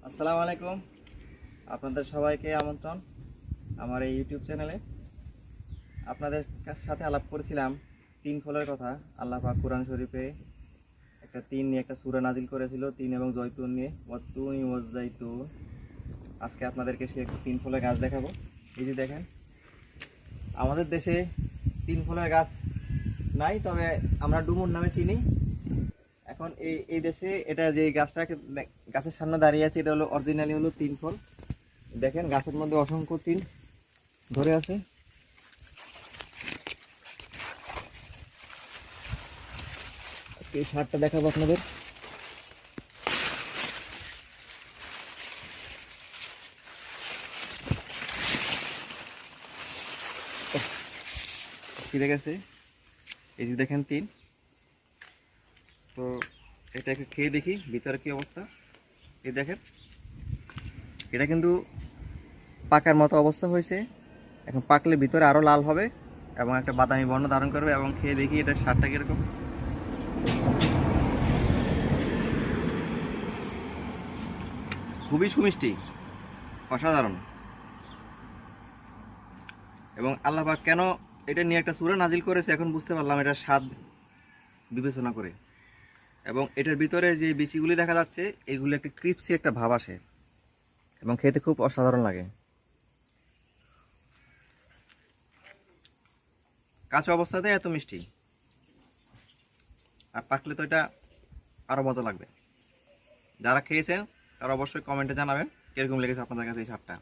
আসসালামু আলাইকুম। আপনাদের সবাইকে আমন্ত্রণ আমার এই ইউটিউব চ্যানেলে। আপনাদের সাথে আলাপ করেছিলাম তিন ফলের কথা। আল্লাহ পাক কোরআন শরীফে একটা তিন নিয়ে একটা সূরা নাজিল করেছিল, তিন এবং জয়তুন নিয়ে, ওয়াত্তুনি ওয়াজ্জাইতুন। আজকে আপনাদেরকে সে তিন ফলের গাছ দেখাবো। এই যে দেখেন, আমাদের দেশে তিন ফলের গাছ নাই, তবে আমরা ডুমুর নামে চিনি। এখন এই এই দেশে এটা যে গাছটাকে গাছের সামনে দাঁড়িয়ে আছে, এটা হলো অরিজিনালি হলো তিন ফল। দেখেন গাছের মধ্যে অসংখ্য তিল ধরে আছে। আজকে এই সারটা দেখাবো আপনাদের। ছিঁড়ে গেছে, এই যে দেখেন তিল। তো এটাকে খেয়ে দেখি ভিতরে কি অবস্থা। এই দেখেন, এটা কিন্তু পাকার মতো অবস্থা হয়েছে। এখন পাকলে ভিতরে আরো লাল হবে এবং একটা বাদামি বর্ণ ধারণ করবে। এবং খেয়ে দেখি এটা স্বাদটা কিরকম। খুবই সুমিষ্টি, অসাধারণ। এবং আল্লাহ পাক কেন এটা নিয়ে একটা সূরা নাজিল করেছে এখন বুঝতে পারলাম, এটা স্বাদ বিবেচনা করে। এবং এটার ভিতরে যে বিচিগুলি দেখা যাচ্ছে, এগুলো একটা ক্রিপসি একটা ভাব আসে এবং খেতে খুব অসাধারণ লাগে। কাঁচা অবস্থাতে এত মিষ্টি, আর পাকলে তো এটা আরো মজা লাগবে। যারা খেয়েছেন তারা অবশ্যই কমেন্টে জানাবেন কিরকম লেগেছে আপনাদের কাছে এই স্বাদটা।